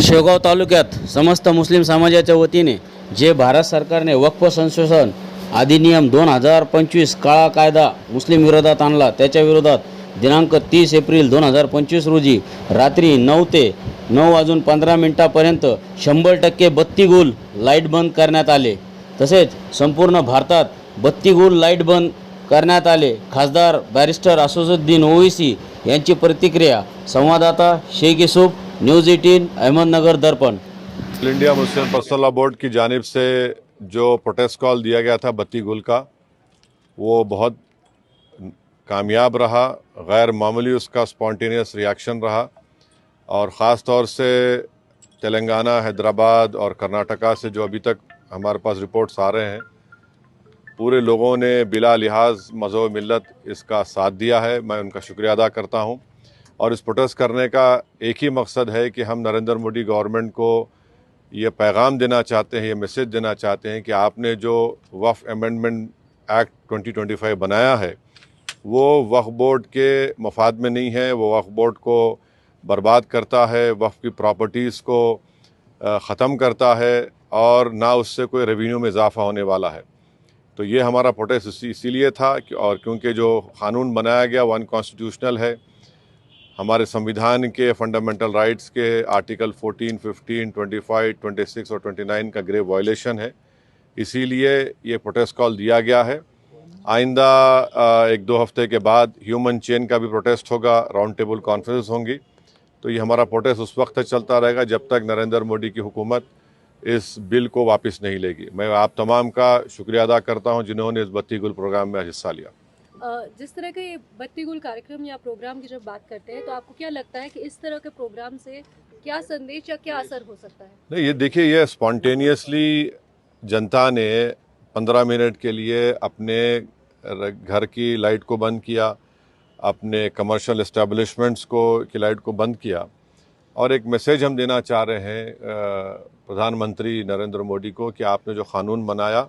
शेवगाव तालुक्यात समस्त मुस्लिम समाजाच्या वतीने जे भारत सरकारने वक्फ संशोधन अधिनियम 2025 काळा कायदा मुस्लिम विरोधात आणला, त्याच्या विरोधात दिनांक 30 एप्रिल 2025 रोजी रात्री 9 ते 9:15 100% बत्ती गुल लाईट बंद करण्यात आले. तसेच संपूर्ण भारतात बत्ती गुल लाईट बंद करण्यात आले. खासदार बॅरिस्टर असदुद्दीन ओवैसी यांची प्रतिक्रिया. संवाददाता शेख यूसुफ, न्यूज़ 18 अहमदनगर दर्पण. All India Muslim personal law board की जानिब से जो प्रोटेस्ट कॉल दिया गया था बत्ती गुल का, वो बहुत कामयाब रहा. गैर मामूली उसका स्पॉन्टेनियस रिएक्शन रहा और ख़ास तौर से तेलंगाना, हैदराबाद और कर्नाटका से जो अभी तक हमारे पास रिपोर्ट्स आ रहे हैं, पूरे लोगों ने बिला लिहाज मज़हब मिल्लत इसका साथ दिया है. मैं उनका शुक्रिया अदा करता हूँ. और इस प्रोटेस्ट करने का एक ही मकसद है कि हम नरेंद्र मोदी गवर्नमेंट को ये पैगाम देना चाहते हैं, ये मैसेज देना चाहते हैं कि आपने जो वक्फ अमेंडमेंट एक्ट 2025 बनाया है वो वक्फ बोर्ड के मफाद में नहीं है. वो वक्फ बोर्ड को बर्बाद करता है, वक्फ की प्रॉपर्टीज़ को ख़त्म करता है और ना उससे कोई रेवेन्यू में इजाफा होने वाला है. तो ये हमारा प्रोटेस्ट इसीलिए था और क्योंकि जो क़ानून बनाया गया वो अनकॉन्स्टिट्यूशनल है. हमारे संविधान के फंडामेंटल राइट्स के आर्टिकल 14, 15, 25, 26 और 29 का ग्रेव वायलेशन है. इसीलिए ये प्रोटेस्ट कॉल दिया गया है. आइंदा 1-2 हफ्ते के बाद ह्यूमन चेन का भी प्रोटेस्ट होगा, राउंड टेबल कॉन्फ्रेंस होंगी. तो ये हमारा प्रोटेस्ट उस वक्त तक चलता रहेगा जब तक नरेंद्र मोदी की हुकूमत इस बिल को वापस नहीं लेगी. मैं आप तमाम का शुक्रिया अदा करता हूँ जिन्होंने इस बत्ती गुल प्रोग्राम में हिस्सा लिया. जिस तरह के ये बत्ती गुल कार्यक्रम या प्रोग्राम की जब बात करते हैं तो आपको क्या लगता है कि इस तरह के प्रोग्राम से क्या संदेश या क्या असर हो सकता है? नहीं, ये देखिए, ये स्पॉन्टेनियसली जनता ने 15 मिनट के लिए अपने घर की लाइट को बंद किया, अपने कमर्शियल इस्टेब्लिशमेंट्स की लाइट को बंद किया. और एक मैसेज हम देना चाह रहे हैं प्रधानमंत्री नरेंद्र मोदी को कि आपने जो क़ानून बनाया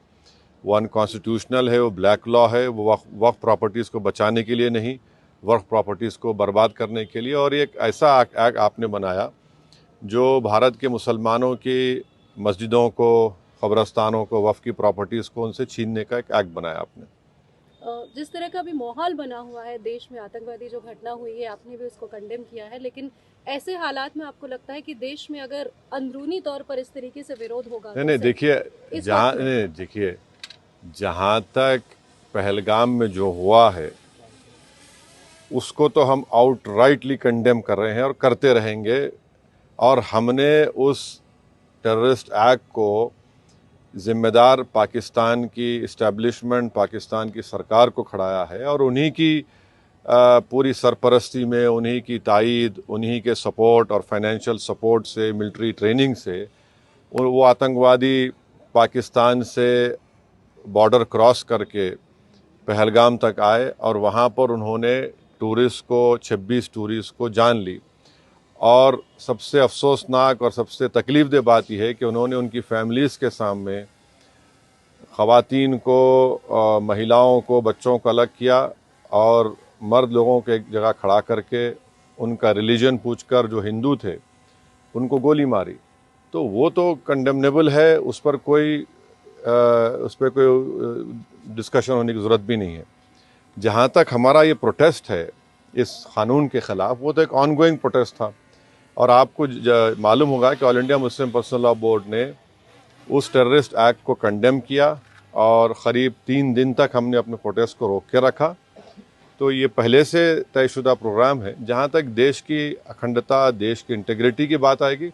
वो अनकॉन्स्टिट्यूशनल है, वो ब्लैक लॉ है, वो वक्फ प्रॉपर्टीज़ को बचाने के लिए नहीं, वक्फ प्रॉपर्टीज़ को बर्बाद करने के लिए. और एक ऐसा एक्ट आपने बनाया जो भारत के मुसलमानों की मस्जिदों को, कब्रस्तानों को, वक्फ की प्रॉपर्टीज़ को उनसे छीनने का एक एक्ट बनाया आपने. जिस तरह का भी माहौल बना हुआ है देश में, आतंकवादी जो घटना हुई है, आपने भी उसको कंडेम किया है, लेकिन ऐसे हालात में आपको लगता है कि देश में अगर अंदरूनी तौर पर इस तरीके से विरोध होगा? नहीं, देखिए, जहाँ तक पहलगाम में जो हुआ है उसको तो हम आउटराइटली कंडेम कर रहे हैं और करते रहेंगे. और हमने उस टेररिस्ट एक्ट को ज़िम्मेदार पाकिस्तान की इस्टेब्लिशमेंट, पाकिस्तान की सरकार को खड़ाया है और उन्हीं की पूरी सरपरस्ती में, उन्हीं की तायद, उन्हीं के सपोर्ट और फाइनेंशियल सपोर्ट से, मिलिट्री ट्रेनिंग से वो आतंकवादी पाकिस्तान से बॉर्डर क्रॉस करके पहलगाम तक आए और वहाँ पर उन्होंने 26 टूरिस्ट को जान ली. और सबसे अफसोसनाक और सबसे तकलीफ़देह बात यह है कि उन्होंने उनकी फैमिलीज़ के सामने ख़वातीन को, महिलाओं को, बच्चों को अलग किया और मर्द लोगों को एक जगह खड़ा करके उनका रिलीजन पूछकर, जो हिंदू थे, उनको गोली मारी. तो वो तो कंडेमनेबल है, उस पर कोई डिस्कशन होने की ज़रूरत भी नहीं है. जहाँ तक हमारा ये प्रोटेस्ट है इस क़ानून के ख़िलाफ़, वो तो एक ऑनगोइंग प्रोटेस्ट था. और आपको मालूम होगा कि all India Muslim personal law board ने उस टेररिस्ट एक्ट को कंडेम किया और क़रीब 3 दिन तक हमने अपने प्रोटेस्ट को रोक के रखा. तो ये पहले से तयशुदा प्रोग्राम है. जहाँ तक देश की अखंडता, देश की इंटीग्रिटी की बात आएगी,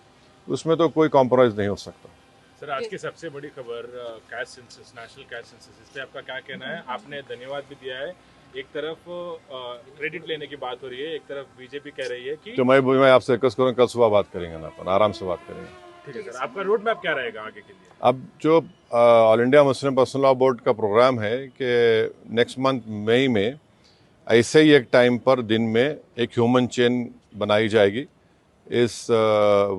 उसमें तो कोई कॉम्प्रोमाइज़ नहीं हो सकता. सर, आज की सबसे बड़ी खबर cash census, national cash census, इस पे आपका क्या कहना है? आपने धन्यवाद भी दिया है. एक तरफ क्रेडिट लेने की बात हो रही है, एक तरफ बीजेपी कह रही है कि तो मैं आपसे रिक्वेस्ट करूँ, कल सुबह बात करेंगे ना, अपन आराम से बात करेंगे. ठीक है सर, आपका रोड मैप क्या रहेगा आगे के लिए? अब जो all India Muslim personal law board का प्रोग्राम है कि नेक्स्ट मंथ मई में ऐसे ही एक टाइम पर दिन में एक ह्यूमन चेन बनाई जाएगी इस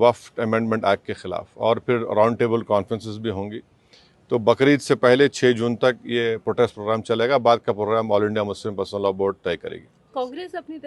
वक्फ अमेंडमेंट एक्ट के ख़िलाफ़. और फिर राउंड टेबल कॉन्फ्रेंसेस भी होंगी. तो बकरीद से पहले 6 जून तक ये प्रोटेस्ट प्रोग्राम चलेगा. बाद का program all India Muslim personal law board तय करेगी. कांग्रेस अपनी